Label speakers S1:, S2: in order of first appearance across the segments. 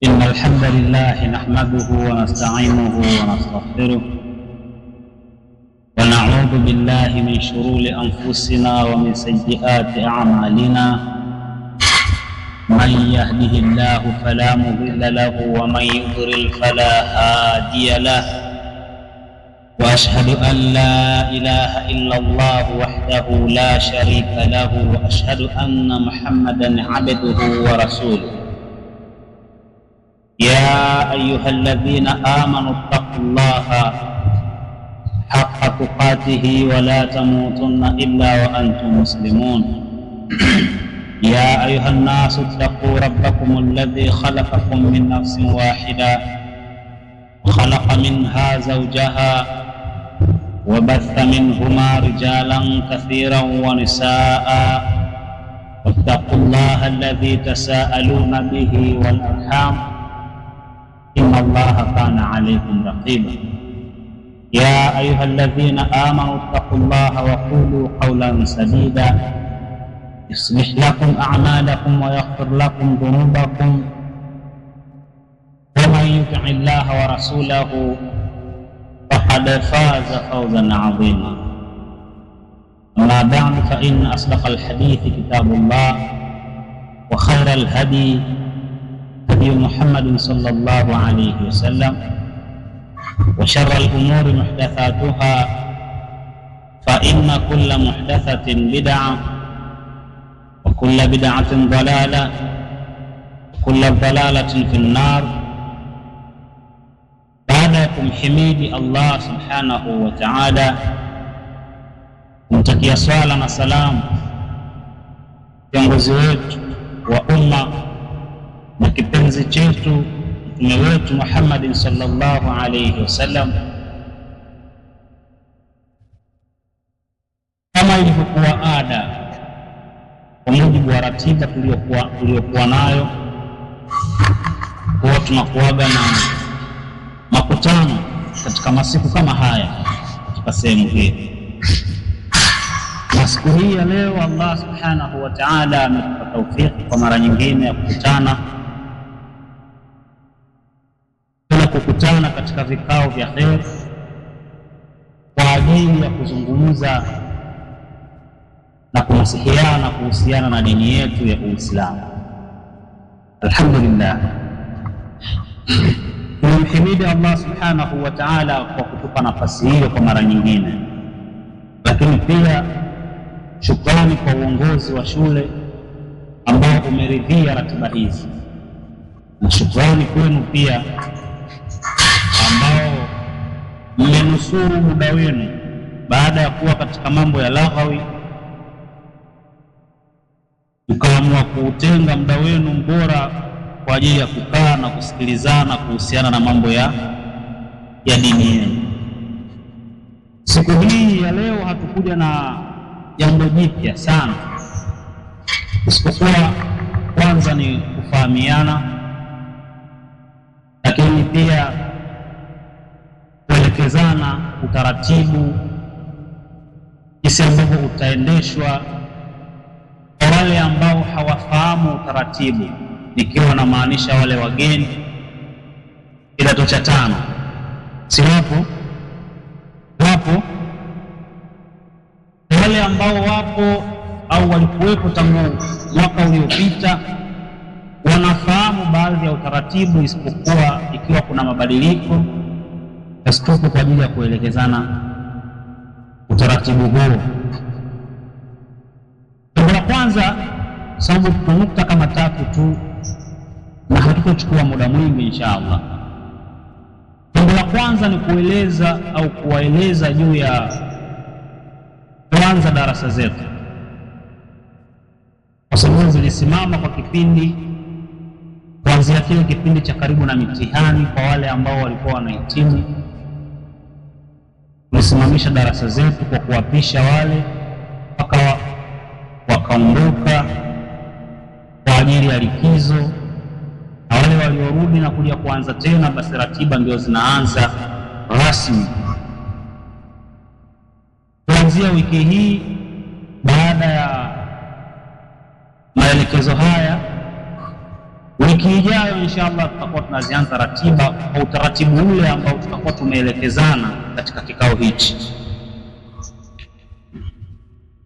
S1: إن الحمد لله نحمده ونستعينه ونستغفره ونعوذ بالله من شرور أنفسنا ومن سيئات أعمالنا. من يهده الله فلا مضل له ومن يضلل فلا هادي له، وأشهد أن لا إله إلا الله وحده لا شريك له، وأشهد أن محمدا عبده ورسوله. يا أيها الذين آمنوا اتقوا الله حق تقاته ولا تموتن إلا وأنتم مسلمون. يا أيها الناس اتقوا ربكم الذي خلقكم من نفس واحدة وخلق منها زوجها وبث منهما رجالا كثيرا ونساء، واتقوا الله الذي تساءلون به والأرحام إن الله كان عليكم رقيبا. يا أيها الذين آمنوا اتقوا الله وقولوا قولا سديدا يصلح لكم أعمالكم ويغفر لكم ذنوبكم، ومن يطع الله ورسوله فقد فاز فوزا عظيما. أما بعد، فإن أصدق الحديث كتاب الله، وخير الهدي هدي محمد صلى الله عليه وسلم، وشر الأمور محدثاتها، فإن كل محدثة بدعة، وكل بدعة ضلالة، وكل ضلالة في النار. بعدكم حميد الله سبحانه وتعالى، kumtakia swala na salamu kiongozi wetu wa umma na kipenzi chetu mtume wetu Muhammadin sallallahu alayhi wasallam. Kama ilivyokuwa ada, kwa mujibu wa ratiba tuliokuwa nayo, huwa tunakuaga na makutano katika masiku kama haya katika sehemu hii. Na siku hii ya leo Allah subhanahu wa ta'ala ametupa taufiki kwa mara nyingine ya kukutana katika vikao vya kheri kwa ajili ya kuzungumza na kunasihiana kuhusiana na dini yetu ya Uislamu. Alhamdulillah, tunamhimidi Allah subhanahu wa ta'ala kwa kutupa nafasi hiyo kwa mara nyingine, lakini pia shukrani kwa uongozi wa shule ambao umeridhia ratiba hizi, na shukrani kwenu pia ambao mmenusuru muda wenu baada ya kuwa katika mambo ya laghawi, mkaamua kuutenga muda wenu mbora kwa ajili ya kukaa na kusikilizana kuhusiana na mambo ya dini yenu. Siku hii ya leo hatukuja na jambo jipya sana, isipokuwa kwanza ni kufahamiana, lakini pia kuelekezana utaratibu jinsi ambavyo utaendeshwa kwa wale ambao hawafahamu utaratibu, nikiwa na maanisha wale wageni kidato cha 5. Si wapo wale ambao wapo au walikuwepo tangu mwaka uliopita, wanafahamu baadhi ya utaratibu, isipokuwa ikiwa kuna mabadiliko tupo kwa ajili ya kuelekezana utaratibu huo. Jambo la kwanza, sababu tunukta kama 3 tu na hatutochukua muda mwingi insha Allah. Jambo la kwanza ni kueleza au kuwaeleza juu ya kuanza darasa zetu, kwa sababu zilisimama kwa kipindi kuanzia kile kipindi cha karibu na mitihani. Kwa wale ambao walikuwa wanahitimu, tulisimamisha darasa zetu kwa kuwapisha wale mpaka wakaondoka kwa ajili ya likizo, na wale waliorudi na kuja kuanza tena, basi ratiba ndio zinaanza rasmi kuanzia wiki hii. Baada ya maelekezo haya, wiki Wiki ijayo inshallah tutakuwa tunazianza ratiba kwa utaratibu ule ambao tutakuwa tumeelekezana katika kikao hichi.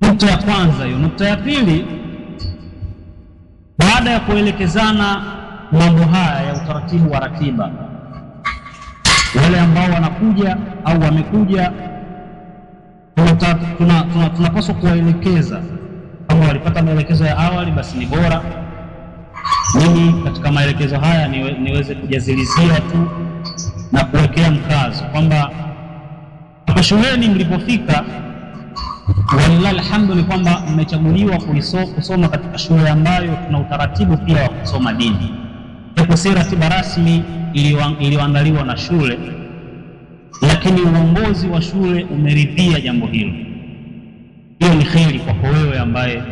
S1: Nukta ya kwanza hiyo. Nukta ya pili, baada ya kuelekezana mambo haya ya utaratibu wa ratiba, wale ambao wanakuja au wamekuja tunapaswa kuwaelekeza. Kama walipata maelekezo ya awali basi ni bora. Mimi katika maelekezo haya niweze kujazilizia tu na kuwekea mkazo kwamba hapa shuleni mlipofika, walillahi alhamdu, ni kwamba mmechaguliwa kusoma katika shule ambayo tuna utaratibu pia wa kusoma dini, japo si ratiba rasmi iliyoandaliwa na shule, lakini uongozi wa shule umeridhia jambo hilo. Hiyo ni kheri kwako wewe ambaye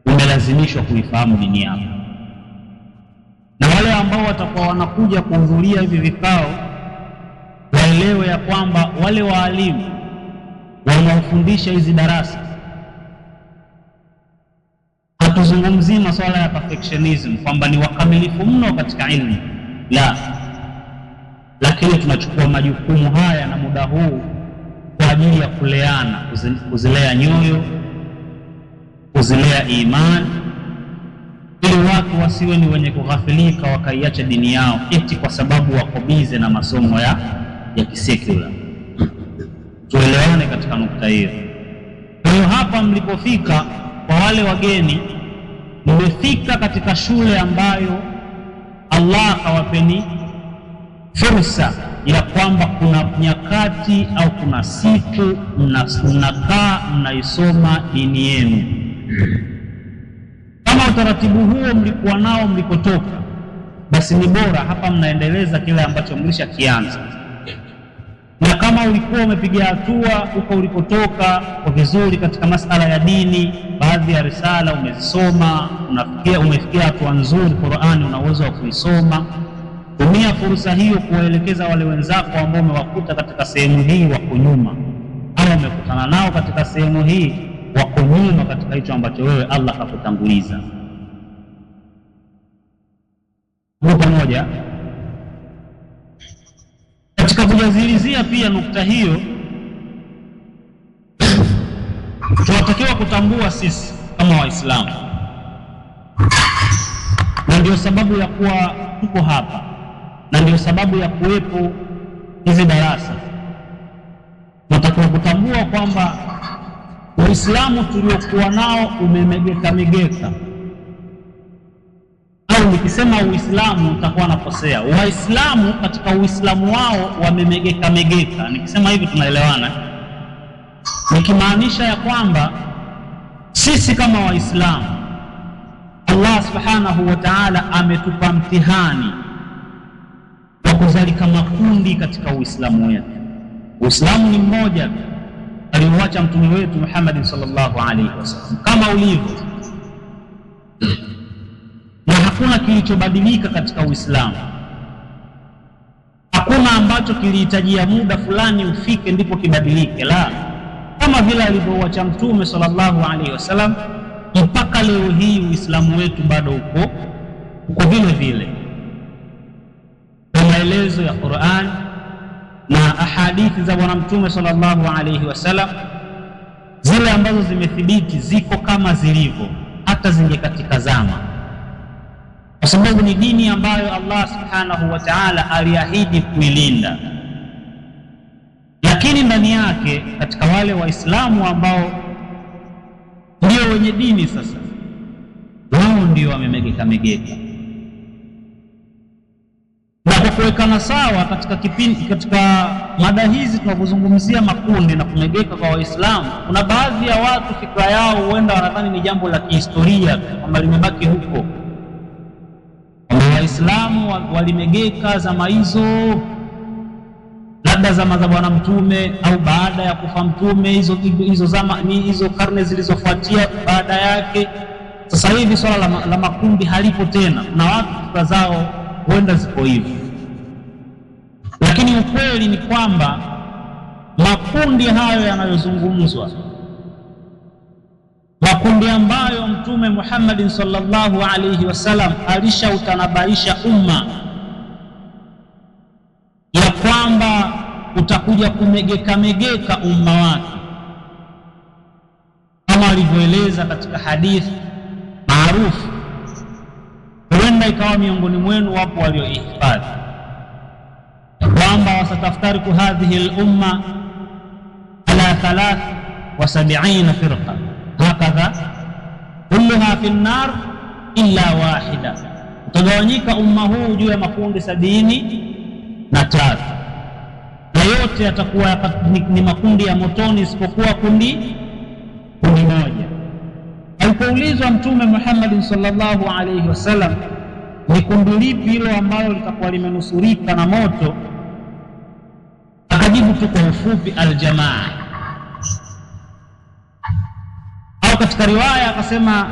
S1: umelazimishwa kuifahamu dini yako, na wale ambao watakuwa wanakuja kuhudhuria hivi vikao waelewe ya kwamba wale waalimu wanaofundisha hizi darasa, hatuzungumzii masuala ya perfectionism kwamba ni wakamilifu mno katika ilmu, la, lakini tunachukua majukumu haya na muda huu kwa ajili ya kuleana, kuzilea nyoyo, kuzilea imani, ili watu wasiwe ni wenye kughafilika wakaiacha dini yao eti kwa sababu wako bize na masomo ya kisekula. Tuelewane katika nukta hiyo. Kwa hiyo hapa mlipofika, kwa wale wageni, mmefika katika shule ambayo Allah akawapeni fursa ya kwamba kuna nyakati au kuna siku mnakaa mnaisoma dini yenu. Kama utaratibu huo mlikuwa nao mlikotoka, basi ni bora hapa mnaendeleza kile ambacho mlishakianza. Na kama ulikuwa umepiga hatua huko ulikotoka kwa vizuri katika masala ya dini, baadhi ya risala umezisoma, umefikia hatua nzuri, Qur'ani una uwezo wa kuisoma, tumia fursa hiyo kuwaelekeza wale wenzako ambao umewakuta katika sehemu hii wako nyuma, au umekutana nao katika sehemu hii wako nyuma katika hicho ambacho wewe Allah hakutanguliza. Nukta moja. Katika kujazilizia pia nukta hiyo, tunatakiwa kutambua sisi kama Waislamu, na ndio sababu ya kuwa tuko hapa, na ndio sababu ya kuwepo hizi darasa. Tunatakiwa kutambua kwamba Uislamu tuliokuwa nao umemegeka, au nikisema Uislamu nitakuwa nakosea. Waislamu katika Uislamu wao wamemegeka. Nikisema hivi tunaelewana, nikimaanisha ya kwamba sisi kama Waislamu, Allah subhanahu wa ta'ala ametupa mtihani wa kuzalika makundi katika Uislamu wetu. Uislamu ni mmoja aliuacha mtume wetu Muhammad sallallahu alaihi wasallam kama ulivyo, na hakuna kilichobadilika katika Uislamu. Hakuna ambacho kilihitajia muda fulani ufike ndipo kibadilike, la, kama vile alivyouacha mtume sallallahu alaihi wasallam mpaka leo hii Uislamu wetu bado uko vile vile. Kwa maelezo ya Qur'an na ahadithi za bwana mtume sallallahu alaihi wasallam, zile ambazo zimethibiti ziko kama zilivyo, hata zingekatika zama, kwa sababu ni dini ambayo Allah subhanahu wa ta'ala aliahidi kuilinda. Lakini ndani yake, katika wale Waislamu ambao ndio wenye dini sasa, wao ndio wamemegeka. Na kwa kuwekana sawa katika mada hizi tunapozungumzia makundi na kumegeka kwa Waislamu, kuna baadhi ya watu fikra yao huenda wanadhani ni jambo la kihistoria kwamba limebaki huko, kwamba Waislamu walimegeka zama hizo, labda zama za bwana mtume au baada ya kufa mtume, hizo karne zilizofuatia baada yake. Sasa hivi swala la makundi halipo tena, na watu fikra zao huenda ziko hivi, lakini ukweli ni kwamba makundi hayo yanayozungumzwa, makundi ambayo Mtume Muhammad sallallahu alayhi wasallam alishautanabaisha umma ya kwamba utakuja kumegeka umma wake, kama alivyoeleza katika hadithi maarufu. Huenda ikawa miongoni mwenu wapo walioihifadhi kwamba wasataftariku hadhihi al-umma ala 73 firqa hakadha kulluha fi an-nar illa wahida, utagawanyika umma huu juu ya makundi 73 na yote yatakuwa ni makundi ya motoni isipokuwa kundi moja. Alipoulizwa Mtume Muhammad sallallahu alayhi wasallam ni kundi lipi hilo ambalo litakuwa limenusurika na moto, akajibu tu kwa ufupi, aljamaa. Au katika riwaya akasema,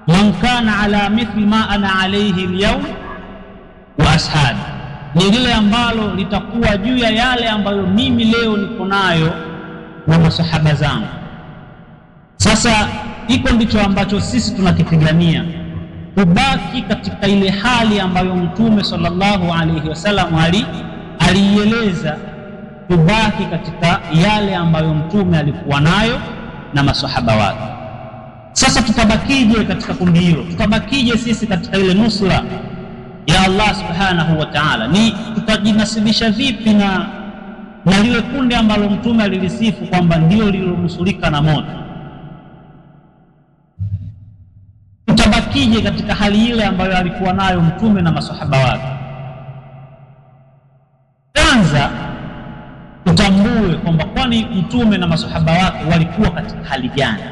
S1: man kana ala mithli ma ana alayhi alyawm wa ashabi, ni lile ambalo litakuwa juu ya yale ambayo mimi leo niko nayo na masahaba zangu. Sasa hiko ndicho ambacho sisi tunakipigania, kubaki katika ile hali ambayo Mtume sallallahu alayhi wasallam alieleza, kubaki katika yale ambayo Mtume alikuwa nayo na masahaba wake. Sasa tutabakije katika kundi hilo? Tutabakije sisi katika ile nusra ya Allah subhanahu wa ta'ala? Ni tutajinasibisha vipi na lile kundi ambalo Mtume alilisifu kwamba ndio lilonusurika na moto? Tutabakije katika hali ile ambayo alikuwa nayo Mtume na masahaba wake? Kwanza tutambue kwamba kwani Mtume na masahaba wake walikuwa katika hali gani,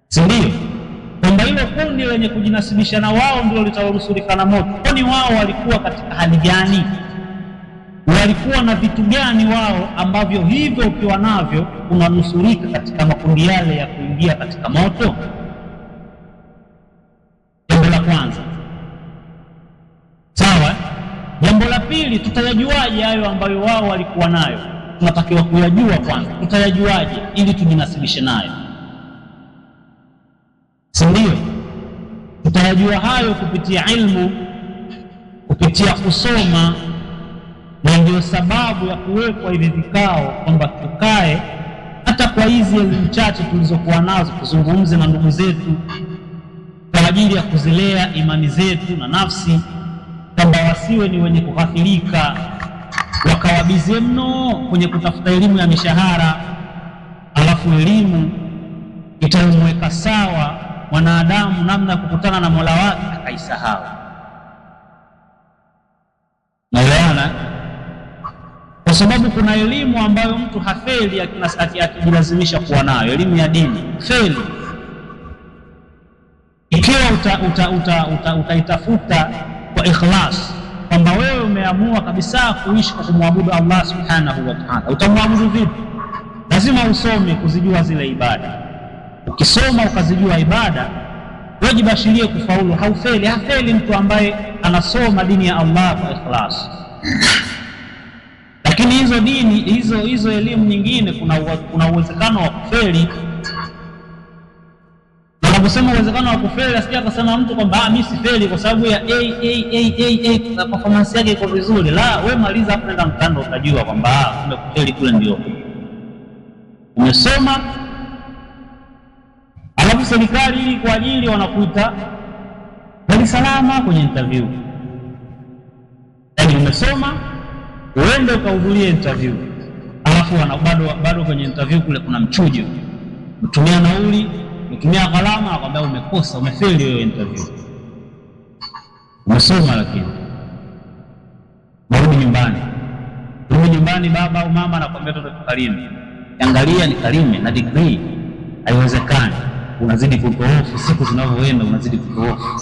S1: si ndio? Kwamba hilo kundi lenye kujinasibisha na wao ndio litalonusurika na moto, kwani wao walikuwa katika hali gani? Walikuwa na vitu gani wao ambavyo hivyo ukiwa navyo unanusurika katika makundi yale ya kuingia katika moto? Jambo la kwanza. Sawa. Jambo la pili, tutayajuaje hayo ambayo wao walikuwa nayo? Tunatakiwa kuyajua kwanza. Tutayajuaje ili tujinasibishe nayo, si ndio? Tutayajua hayo kupitia ilmu, kupitia kusoma, na ndio sababu ya kuwekwa hivi vikao kwamba tukae hata kwa hizi elimu chache tulizokuwa nazo, tuzungumze na ndugu zetu kwa ajili ya kuzilea imani zetu na nafsi, kwamba wasiwe ni wenye kughafilika wakawabize mno kwenye kutafuta elimu ya mishahara, alafu elimu itamweka sawa mwanadamu namna ya kukutana na Mola wake akaisahau. Naelewana? Kwa sababu kuna elimu ambayo mtu hafeli akijilazimisha kuwa nayo, elimu ya dini feli ikiwa utaitafuta kwa ikhlas, kwamba wewe umeamua kabisa kuishi kwa kumwabudu Allah subhanahu wa ta'ala. Utamwabudu vipi? Lazima usome kuzijua zile ibada. Ukisoma ukazijua ibada, wajibashirie kufaulu. Hafeli mtu ambaye anasoma dini ya Allah kwa ikhlas. Lakini hizo dini hizo elimu nyingine kuna uwezekano wa kufeli. Na unaposema uwezekano wa kufeli, asikia akasema mtu kwamba mimi sifeli kwa sababu ya A performance yake iko vizuri. La, wewe maliza hapo, nenda mtandao utajua kwamba kumbe kufeli kule ndio umesoma. Alafu serikali ili kwa ajili wanakuita Dar es Salaam kwenye interview. Yaani umesoma uende ukahudhuria interview, alafu bado kwenye interview kule kuna mchujo, mtumia nauli, mtumia gharama, akwambia umekosa, umefeli hiyo interview. Umesoma lakini rudi nyumbani, baba au mama anakuambia toto tukalime. Angalia ni kalime na degree, haiwezekani. Unazidi kutoofu, siku zinavyoenda unazidi kutoofu.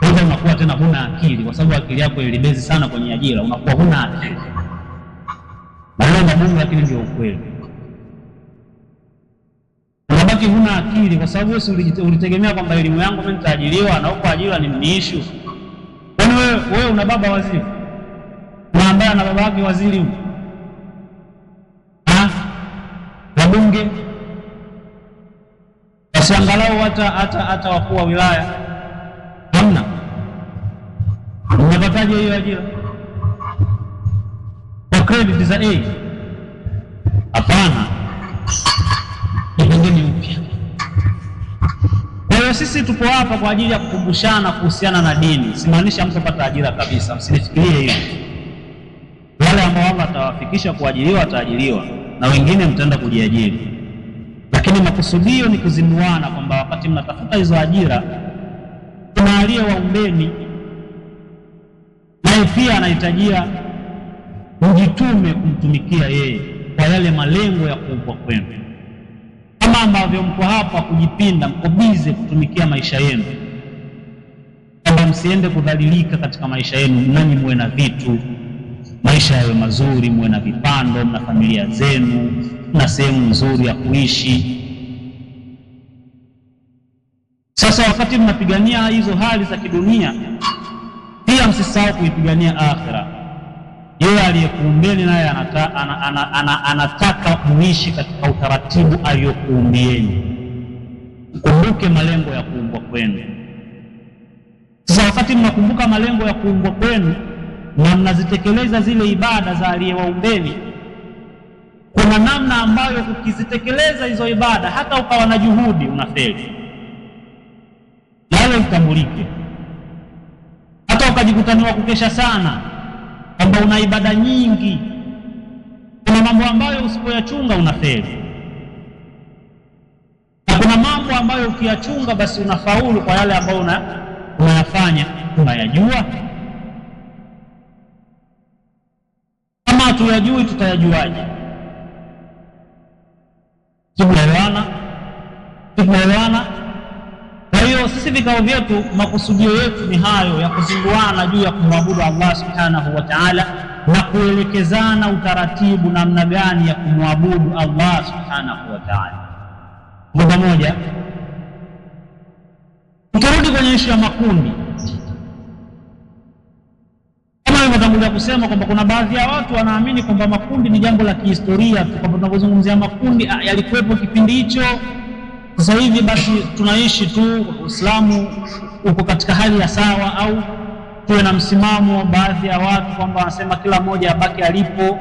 S1: Hivyo unakuwa tena huna akili, kwa sababu akili yako ilibezi sana kwenye ajira, unakuwa huna akili. Maneno magumu lakini ndio ukweli. Unabaki huna akili kwa sababu wewe ulitegemea kwamba elimu yangu mimi nitaajiriwa na huko ajira ni mniishu. Kwani wewe una baba waziri? Na ambaye ana baba yake waziri? Wabunge Basi angalau hata wakuu wa wilaya hamna. Mmepataje hiyo ajira? Kwa credit za A? Hapana, ipengeni upya. Kwa hiyo sisi tupo hapa kwa ajili ya kukumbushana kuhusiana na dini. Simaanisha mtu apata ajira kabisa, msinifikirie hiyo. Wale ambao Allah atawafikisha kuajiriwa ataajiriwa, na wengine mtaenda kujiajiri, lakini makusudio ni kuzinduana kwamba wakati mnatafuta hizo ajira kuna aliyewaombeni, naye pia anahitajia mjitume kumtumikia yeye kwa yale malengo ya kuumbwa kwenu. Kama ambavyo mko hapa kujipinda, mko bize kutumikia maisha yenu, kwamba msiende kudhalilika katika maisha yenu, nanyi muwe na vitu, maisha yawe mazuri, muwe na vipando, na familia zenu, na sehemu nzuri ya kuishi. Sasa wakati mnapigania hizo hali za kidunia, pia msisahau kuipigania akhira. Yeye aliyekuumbeni naye anataka muishi katika utaratibu aliyokuumbieni. Kumbuke malengo ya kuumbwa kwenu. Sasa wakati mnakumbuka malengo ya kuumbwa kwenu na mnazitekeleza zile ibada za aliyewaumbeni, kuna namna ambayo ukizitekeleza hizo ibada hata ukawa na juhudi unafeli. Yale utambulike. Hata ukajikutaniwa kukesha sana, kwamba una ibada nyingi, kuna mambo ambayo usipoyachunga unafeli, na kuna mambo ambayo ukiyachunga basi unafaulu kwa yale ambayo unayafanya. Unayajua? Kama hatuyajui tutayajuaje? Tumeelewana? Kwa hiyo sisi vikao vyetu, makusudio yetu ni hayo ya kuzinduana juu ya kumwabudu Allah subhanahu wa ta'ala, na kuelekezana utaratibu namna gani ya kumwabudu Allah subhanahu wa ta'ala. Moja moja, tukirudi kwenye ishu ya makundi, kama nilivyotangulia kusema kwamba kuna baadhi ya watu wanaamini kwamba makundi ni jambo la kihistoria tu, kwamba tunapozungumzia makundi yalikuwepo kipindi hicho, sasa hivi basi tunaishi tu, Uislamu uko katika hali ya sawa. Au tuwe na msimamo baadhi ya watu kwamba wanasema kila mmoja abaki alipo,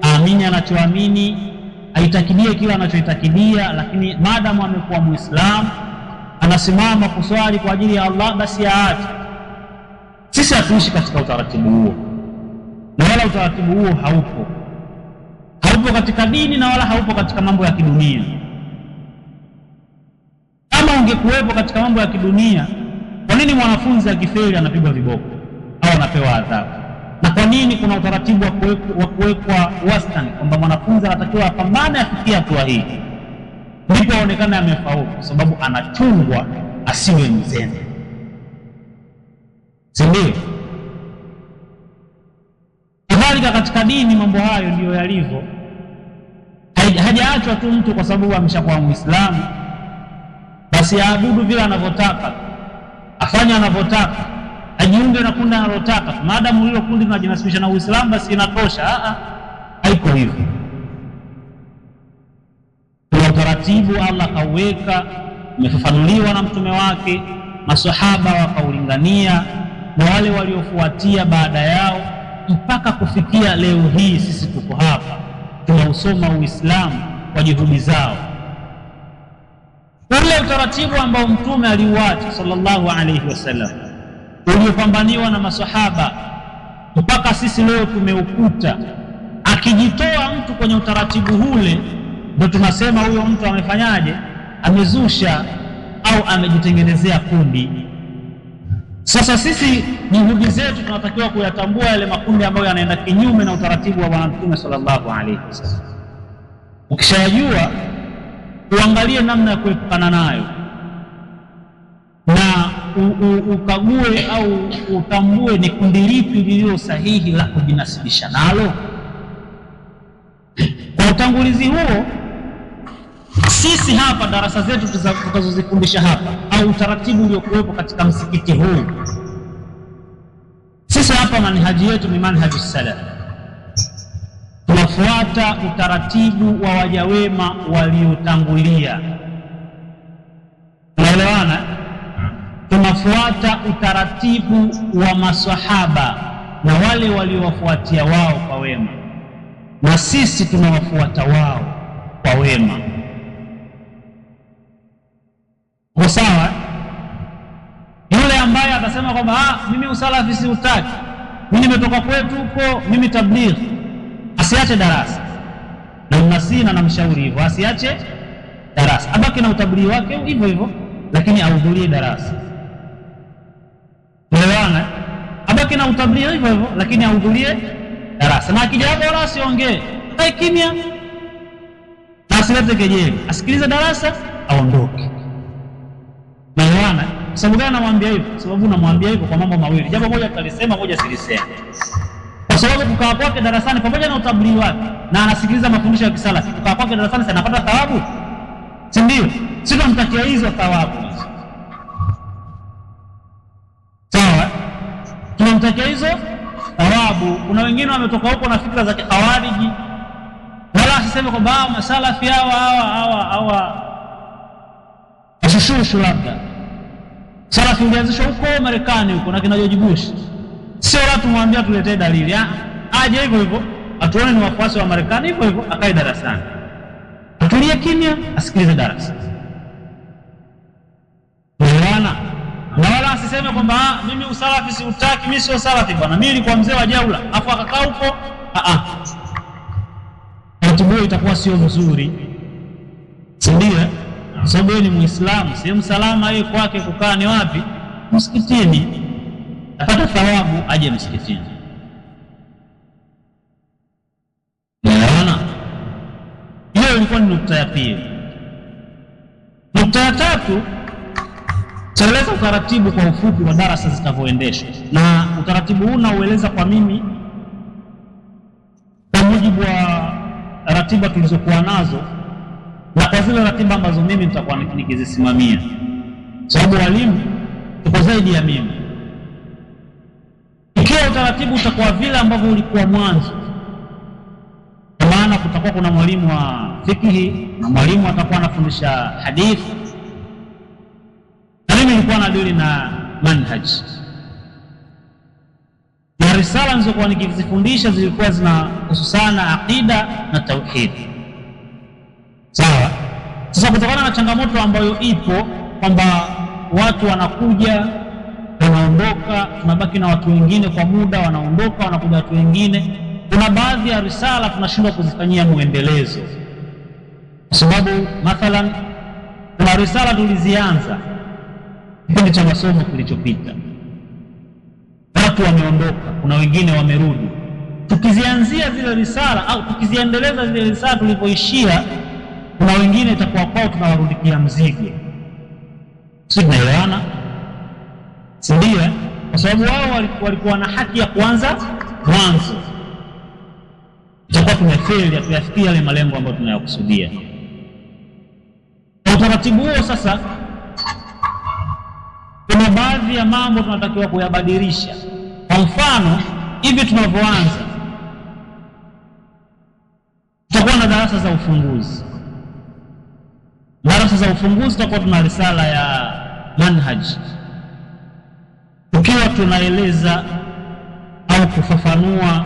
S1: aamini anachoamini, aitakidie kila anachoitakidia, lakini maadamu amekuwa Muislamu anasimama kuswali kwa ajili ya Allah, basi aache. Sisi hatuishi katika utaratibu huo, na wala utaratibu huo haupo katika dini, na wala haupo katika mambo ya kidunia. Kama ungekuwepo katika mambo ya kidunia, kwa nini mwanafunzi akifeli anapigwa viboko au anapewa adhabu? Na kwa nini kuna utaratibu wa kuwekwa wastani kwamba mwanafunzi anatakiwa apambane afikie hatua hii ndipo aonekane amefaulu? Kwa sababu anachungwa asiwe mzembe, si ndio? Kadhalika katika dini mambo hayo ndiyo yalivyo. Hajaachwa tu mtu kwa sababu ameshakuwa Muislamu basi aabudu vile anavyotaka, afanye anavyotaka, ajiunge na kundi analotaka, maadamu hilo kundi linajinasibisha na Uislamu basi inatosha. Haiko hivyo. Kuna utaratibu Allah kauweka, umefafanuliwa na mtume wake, maswahaba wakaulingania, na wale waliofuatia baada yao mpaka kufikia leo hii. Sisi tuko hapa tunausoma Uislamu kwa juhudi zao. Ule utaratibu ambao mtume aliuacha sallallahu alayhi wasallam, uliopambaniwa na maswahaba mpaka sisi leo tumeukuta, akijitoa mtu kwenye utaratibu ule, ndio tunasema huyo mtu amefanyaje? Amezusha au amejitengenezea kundi. Sasa sisi juhudi zetu tunatakiwa kuyatambua yale makundi ambayo yanaenda kinyume na utaratibu wa Bwana Mtume sallallahu alayhi wasallam. Ukishayajua, uangalie namna ya kuepukana nayo, na ukague au utambue ni kundi lipi lililo sahihi la kujinasibisha nalo. Kwa utangulizi huo, sisi hapa darasa zetu tutazozifundisha hapa, au utaratibu uliokuwepo katika msikiti huu, sisi hapa manhaji yetu ni manhaji salaf. Tunafuata utaratibu wa waja wema waliotangulia. tunafuata utaratibu wa maswahaba na wale waliowafuatia wao kwa wema, na sisi tunawafuata wao kwa wema. Kwa sawa, yule ambaye atasema kwamba mimi usalafi siutaki, mimi nimetoka kwetu huko, mimi tabligh, asiache darasa. Na mnasina na mshauri hivyo, asiache darasa, abaki na utablighi wake hivyo hivyo, lakini ahudhurie darasa. Unaelewana? Abaki na utablighi hivyo hivyo, lakini ahudhurie darasa. Na akija hapo wala asiongee, kae kimya na asilete kejeli, asikilize darasa, aondoke. Unaelewana? Kwa sababu gani namwambia hivyo? Kwa sababu namwambia hivyo kwa mambo mawili. Jambo moja tutalisema, moja silisema. Kwa sababu kukaa kwake darasani pamoja na utablighi wake na anasikiliza mafundisho ya kisalafi, kukaa kwake darasani sana anapata thawabu, si ndio? Sisi tunamtakia hizo thawabu. Sawa? Tunamtakia hizo thawabu. Kuna wengine wametoka huko na fikra za kikhawariji, wala asiseme kwamba masalafi hawa ashushu labda. Salafi ulianzishwa huko Marekani huko na kina George Bush. Sio watu mwambia tuletee dalili. Aje hivyo hivyo, atuone ni wafuasi wa Marekani hivyo hivyo, akae darasani. Atulie kimya, asikilize darasa. Unaona? Na wala asiseme kwamba mimi usalafi siutaki, mimi sio salafi bwana, mimi nilikuwa mzee wa jaula, afu akakaa huko. Taratibu itakuwa sio nzuri. Si ndio? Kwa sababu yeye ni Muislamu, sehemu salama yeye kwake kukaa ni wapi? Msikitini. Apata thawabu, aje msikitini. Unaona? Hiyo ilikuwa ni nukta ya pili. Nukta ya tatu, taeleza utaratibu kwa ufupi wa darasa zitavyoendeshwa, na utaratibu huu naueleza kwa mimi kwa mujibu wa ratiba tulizokuwa nazo na kwa zile ratiba ambazo mimi nitakuwa nikizisimamia, sababu walimu tuko zaidi ya mimi. Ikiwa utaratibu utakuwa vile ambavyo ulikuwa mwanzo, kwa maana kutakuwa kuna mwalimu wa fikihi na mwalimu atakuwa anafundisha hadithi, na mimi nilikuwa nadili na manhaj, na risala nilizokuwa nikizifundisha zilikuwa zinahususana aqida na tauhid. Sawa? Sasa kutokana na changamoto ambayo ipo kwamba watu wanakuja wanaondoka, tunabaki na watu wengine kwa muda, wanaondoka wanakuja watu wengine, kuna baadhi ya risala tunashindwa kuzifanyia muendelezo. Kwa sababu mathalan kuna risala tulizianza kipindi cha masomo kilichopita, watu wameondoka, kuna wengine wamerudi. Tukizianzia zile risala au tukiziendeleza zile risala tulivyoishia, kuna wengine itakuwa kwao tunawarudikia mzigo. Sisi tunaelewana? Si ndio? Kwa sababu wao walikuwa na haki ya kuanza mwanzo. Tutakuwa tumefeli, hatuyafikia yale malengo ambayo tunayakusudia. Kwa utaratibu huo sasa, kuna baadhi ya mambo tunatakiwa kuyabadilisha. Kwa mfano, hivi tunavyoanza, tutakuwa na darasa za ufunguzi. Darasa za ufunguzi tutakuwa tuna risala ya manhaj, tukiwa tunaeleza au kufafanua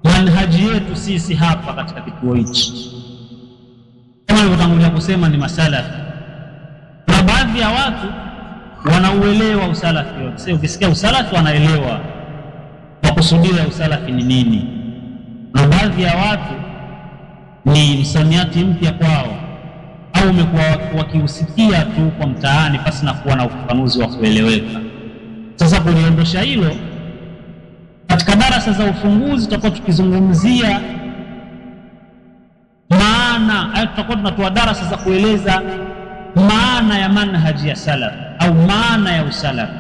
S1: manhaji yetu sisi hapa katika kituo hichi. Kama nilivyotangulia kusema, ni masalafi. Kuna baadhi ya watu wanauelewa usalafi. Sasa ukisikia usalafi wanaelewa makusudio ya usalafi ni nini, na baadhi ya watu ni msamiati mpya kwao, au umekuwa wakiusikia tu kwa mtaani pasi na kuwa na ufafanuzi wa kueleweka. Sasa kuliondosha hilo, katika darasa za ufunguzi tutakuwa tukizungumzia maana, au tutakuwa tunatoa darasa za kueleza maana ya manhaji ya salaf au maana ya usalaf.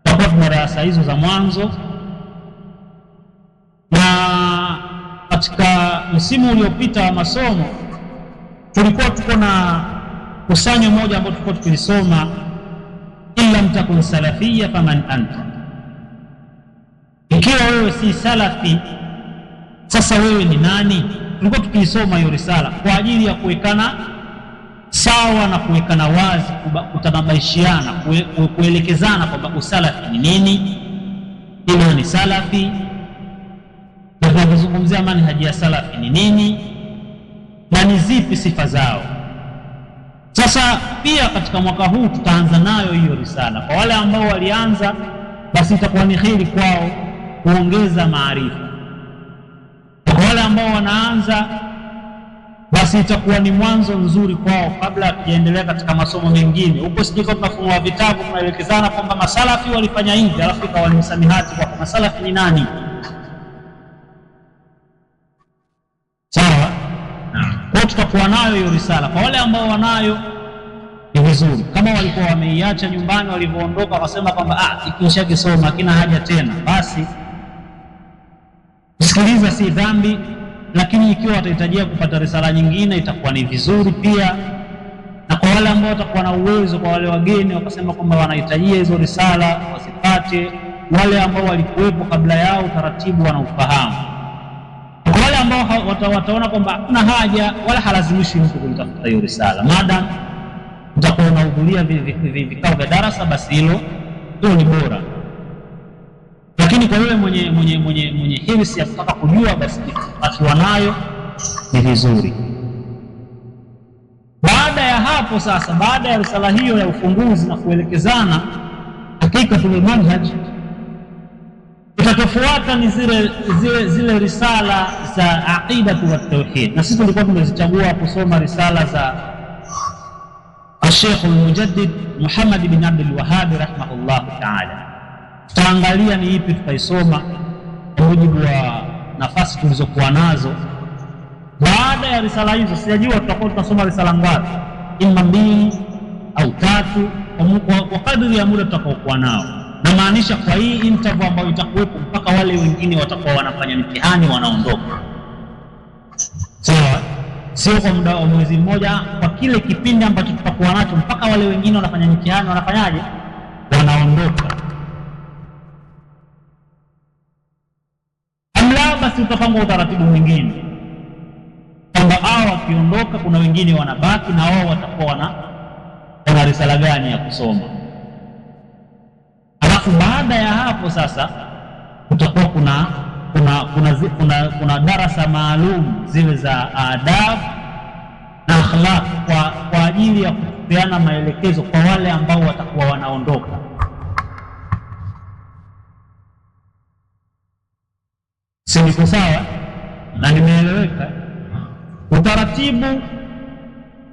S1: Tutakuwa tuna darasa hizo za mwanzo, na katika msimu uliopita wa masomo tulikuwa tuko na kusanyo moja ambao tulikuwa tukilisoma, illa mtakun salafia faman anta. Ikiwa wewe si salafi, sasa wewe ni nani? Tulikuwa tukiisoma hiyo risala kwa ajili ya kuwekana sawa na kuwekana wazi, kutanabaishiana, kuelekezana kwamba usalafi ni nini, hilo ni salafi, na tunazungumzia manhaji ya salafi ni nini na ni zipi sifa zao. Sasa pia katika mwaka huu tutaanza nayo hiyo risala. Kwa wale ambao walianza, basi itakuwa ni kheri kwao kuongeza maarifa. Kwa wale ambao wanaanza, basi itakuwa ni mwanzo mzuri kwao kabla ya kuendelea katika masomo mengine. Huko sijiko tunafungua vitabu tunaelekezana kwamba masalafi walifanya hivi, alafu ikawa ni msamihati kwa masalafi ni nani. Sawa? Kwa tutakuwa nayo hiyo risala. Kwa wale ambao wanayo ni vizuri. Kama walikuwa wameiacha nyumbani, walivyoondoka wakasema kwamba ikiisha kisoma hakina haja tena, basi kusikiliza si dhambi, lakini ikiwa watahitajia kupata risala nyingine itakuwa ni vizuri pia. Na kwa wale ambao watakuwa na uwezo, kwa wale wageni wakasema kwamba wanahitajia hizo risala wasipate, wale ambao walikuwepo kabla yao utaratibu wanaufahamu. Kwa wale ambao wataona kwamba hakuna haja wala halazimishi mtu kuitafuta hiyo risala, madam utakuwa unahudhuria vikao vya darasa, basi hilo ni bora. Lakini kwa yule mwenye hirsi ya kutaka kujua, basi akiwa nayo ni vizuri. Baada ya hapo sasa, baada ya risala hiyo ya ufunguzi na kuelekezana hakikatul manhaj, itatofuata ni zile risala za aqidatu wa tauhid. Na sisi tulikuwa tumezichagua kusoma risala za Sheikh al-Mujaddid Muhammad bin Abdul Wahhab rahimahullah ta'ala. Tutaangalia ni ipi tutaisoma kwa mujibu wa nafasi tulizokuwa nazo. Baada ya risala hizo, sijajua tutakuwa tunasoma risala ngapi, ima 2 au 3 kwa kadri ya muda tutakaokuwa nao. Na maanisha kwa hii interview ambayo itakuwepo mpaka wale wengine watakuwa wanafanya mtihani wanaondoka. Sawa? Sio kwa muda wa mwezi mmoja, kwa kile kipindi ambacho tutakuwa nacho mpaka wale wengine wanafanya mtihani wanafanyaje? Wanaondoka. Amla basi utapanga utaratibu mwingine kwamba hao wakiondoka kuna wengine wanabaki, na wao watakuwa wana risala gani ya kusoma. Alafu baada ya hapo sasa kutakuwa kuna darasa maalum zile za adab na akhlaq kwa ajili ya kupeana maelekezo kwa wale ambao watakuwa wanaondoka. Si niko sawa na nimeeleweka? Utaratibu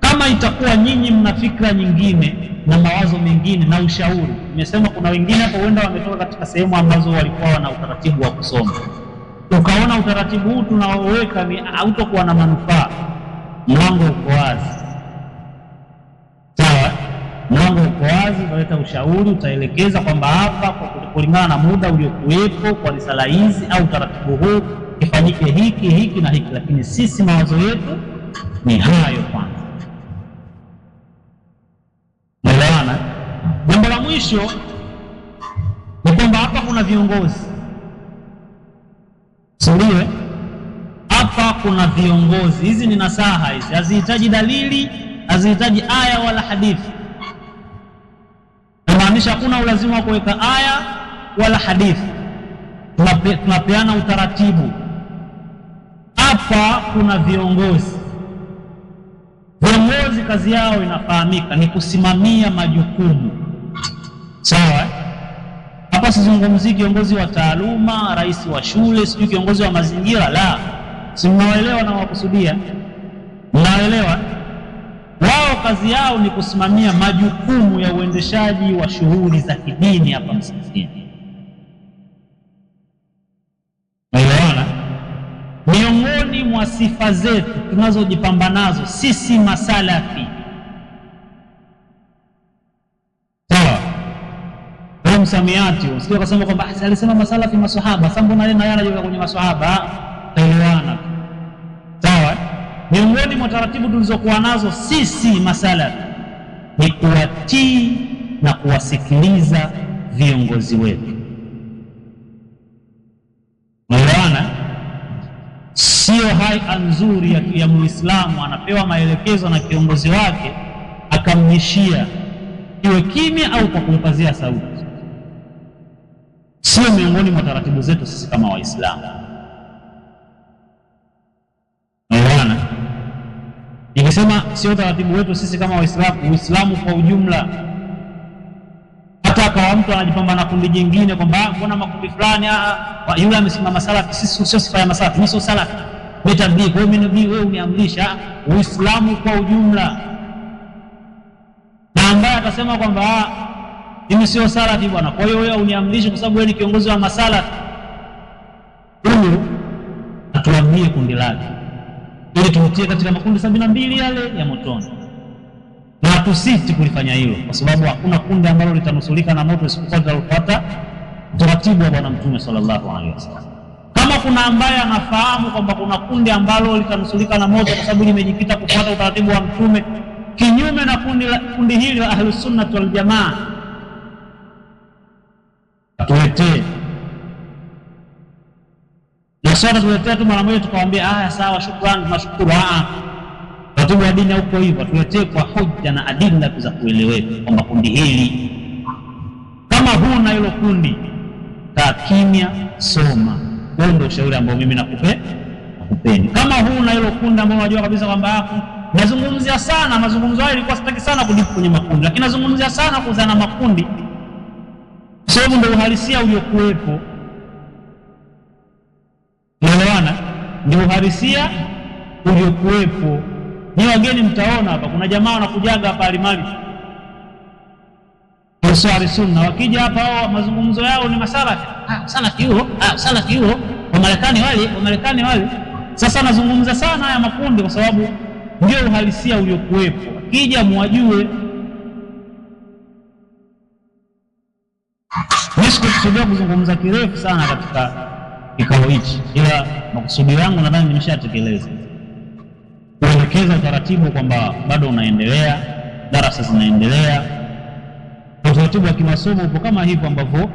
S1: kama itakuwa nyinyi mna fikra nyingine na mawazo mengine na ushauri, nimesema kuna wengine hapo huenda wametoka katika sehemu ambazo walikuwa wana utaratibu wa kusoma, ukaona utaratibu huu tunaoweka ni hautakuwa na manufaa, mlango uko wazi. Sawa? Mlango uko wazi, utaleta ushauri, utaelekeza kwamba hapa kulingana na muda uliokuwepo kwa risala hizi au utaratibu huu ifanyike hiki na hiki, lakini sisi mawazo yetu ni hayo kwanza. Mwelewana? Jambo la mwisho ni kwamba hapa kuna viongozi, sindiwe? Hapa kuna viongozi. Hizi ni nasaha, hizi hazihitaji dalili, hazihitaji aya wala hadithi. Inamaanisha hakuna ulazima wa kuweka aya wala hadithi, tunapeana utaratibu. Hapa kuna viongozi. Viongozi kazi yao inafahamika, ni kusimamia majukumu. Sawa? Hapa sizungumzii kiongozi wa taaluma, rais wa shule, sijui kiongozi wa mazingira, la. Si mnaelewa na wakusudia? Mnaelewa? Wao kazi yao ni kusimamia majukumu ya uendeshaji wa shughuli za kidini hapa msikitini. Unaelewana? Miongoni mwa sifa zetu tunazojipamba nazo sisi masalafi, sawa? Kwa msamiati usikie kusema kwamba alisema masalafi maswahaba, sasa mbona yeye na yeye anajiweka kwenye maswahaba? Taelewana. Sawa? Miongoni mwa taratibu tulizokuwa nazo sisi masalafi ni kuwatii na kuwasikiliza viongozi wetu. Unaelewana? Sio hai nzuri ya Muislamu anapewa maelekezo na kiongozi wake, akamnishia, iwe kimya au kwa kumpazia sauti, sio miongoni mwa taratibu zetu sisi kama Waislamu. Naona nikisema sio taratibu wetu sisi kama Waislamu, Uislamu kwa ujumla, hata kama mtu anajipamba na kundi jingine kwamba mbona makundi fulani yule amesimama salafi, sisi sio sifa ya masalafi, mimi sio salafi, beta bi, kwa hiyo mimi wewe uniamrisha. Uislamu kwa ujumla, na ambaye atasema kwamba mimi sio salafi bwana, kwa hiyo wewe uniamrishe kwa sababu wewe ni kiongozi wa masalafi, huyo atuambie kundi lake ili tumtie katika makundi 72 yale ya motoni, na tusiti kulifanya hilo, kwa sababu hakuna kundi ambalo litanusulika na moto isipokuwa litalofuata utaratibu wa Bwana Mtume sallallahu alaihi wasallam. Kama kuna ambaye anafahamu kwamba kuna kundi ambalo litanusulika na moto kwa sababu limejikita kufuata utaratibu wa Mtume kinyume na kundi hili la Ahlus Sunnah wal Jamaa, tuletee. Na sasa tuletea tu mara moja tukawaambia sawa, shukrani, tunashukuru. Utaratibu wa dini huko hivyo, tuletee kwa hoja na adila za kueleweka kwamba kundi hili, kama huna hilo kundi, kaa kimya, soma. Huo ndio ushauri ambao mimi nakupeni. Kama huna hilo kundi ambao unajua kabisa kwamba nazungumzia sana, mazungumzo hayo ilikuwa sitaki sana kudipu kwenye makundi, lakini nazungumzia sana kuhusiana na makundi sababu ndio uhalisia uliokuwepo. Unaelewana? Ndio uhalisia uliokuwepo. Ni wageni mtaona hapa, kuna jamaa wanakujaga hapa Alimali Ansari Sunna, wakija hapa hao mazungumzo yao ni masalafi. Salafi huo, salafi huo, wa Marekani wale. Sasa nazungumza sana haya makundi kwa sababu ndio uhalisia uliokuwepo. Akija muwajue. Nisikusudia kuzungumza kirefu sana katika kikao hichi, ila makusudi yangu nadhani nimeshatekeleza, kuelekeza utaratibu kwamba bado unaendelea, darasa zinaendelea, utaratibu wa kimasomo upo kama hivyo ambavyo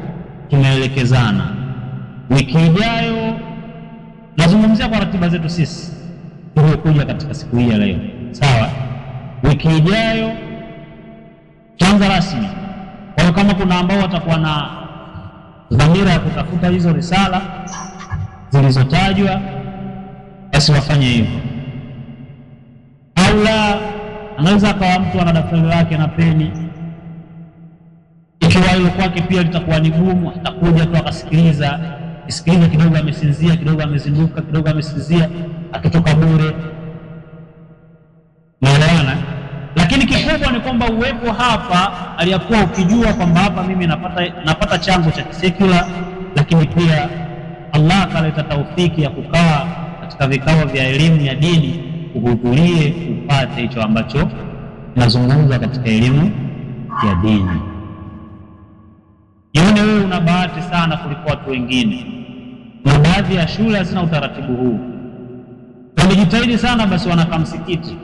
S1: tumeelekezana. Wiki ijayo nazungumzia kwa ratiba zetu sisi tuliokuja katika siku hii ya leo, sawa? Wiki ijayo tutaanza rasmi. Kwa hiyo kama kuna ambao watakuwa na dhamira ya kutafuta hizo risala zilizotajwa, basi wafanye hivyo. Au la, anaweza akawa mtu ana daftari lake na peni, ikiwa hilo kwake pia litakuwa ni gumu, atakuja tu akasikiliza kidogo, amesinzia kidogo, amezinduka kidogo, amesinzia, akitoka bure. Maana lakini kikubwa ni kwamba uwepo hapa aliyakuwa ukijua kwamba hapa mimi napata chango cha kisekula, lakini pia Allah akaleta taufiki ya kukaa katika vikao vya elimu ya dini, uhudhurie upate hicho ambacho nazungumza katika elimu ya dini. Yone wewe una bahati sana kuliko watu wengine, na baadhi ya shule hazina utaratibu huu. Wamejitahidi sana, basi wanakaa msikiti,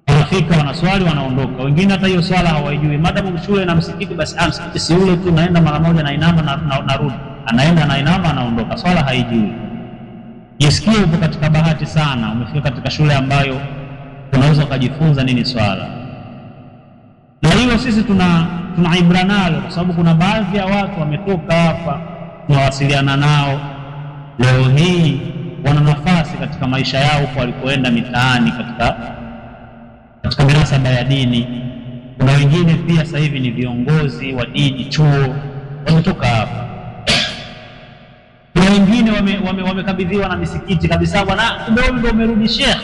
S1: wanafika, wanaswali, wanaondoka. Wengine hata hiyo swala hawaijui. Madamu shule na msikiti, basi msikiti si ule tu, naenda mara moja na inama narudi, anaenda na inama anaondoka, swala haijui. Jisikie upo katika bahati sana, umefika katika shule ambayo unaweza ukajifunza nini swala. Na hilo sisi tuna ibra nalo, kwa sababu kuna baadhi ya watu wametoka hapa, tunawasiliana nao leo hii, wana nafasi katika maisha yao huko walikoenda mitaani katika minasaba ya dini. Kuna wengine pia sasa hivi ni viongozi wa dini, chuo, wametoka hapa. Kuna wengine wamekabidhiwa na misikiti kabisa, bwana ndio umerudi Sheikh,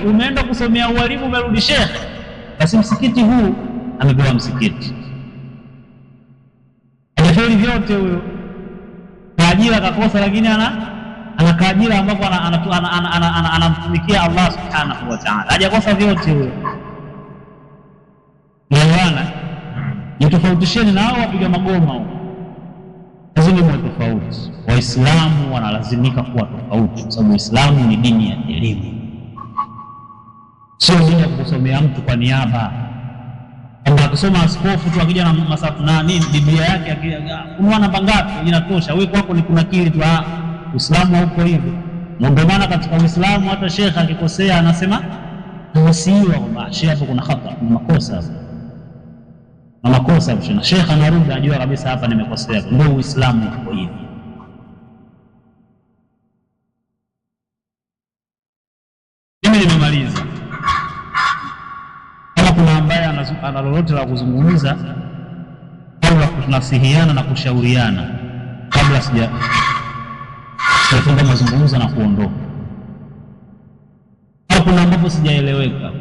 S1: umeenda kusomea ualimu, umerudi Sheikh, basi msikiti huu amepewa msikiti. Anafeli vyote huyo, kaajira kakosa, lakini ana kaajira ambapo anamtumikia Allah subhanahu wa ta'ala, hajakosa vyote huyo. Bwana nitofautisheni na hao wapiga magoma huko, lazima mwe tofauti. Waislamu wanalazimika kuwa tofauti, kwa sababu Uislamu ni dini ya elimu, sio dini ya kusomea mtu kwa niaba. Akisoma askofu tu akija na masafu na nini Biblia yake kunua namba ngapi inatosha, wewe kwako ni kuna kile tu. Uislamu hauko hivyo. Ndio maana katika Uislamu hata shekha akikosea anasema kuhusiwa kwamba shehe, hapo kuna khata, kuna makosa hapo, na makosa hapo, na shehe anarudi ajua kabisa hapa nimekosea. Ndio Uislamu uko hivi. Mimi nimemaliza. Kama kuna ambaye ana lolote la kuzungumza au la kunasihiana na kushauriana kabla sijafunga mazungumzo na kuondoka, au kuna ambapo sijaeleweka,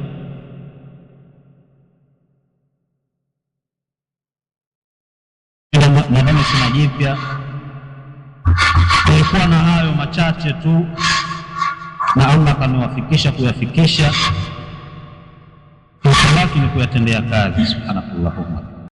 S1: nadhani sina jipya. Nilikuwa na hayo machache tu, na Allah kaniwafikisha kuyafikisha, kilichobaki ni kuyatendea kazi. Subhanakallahumma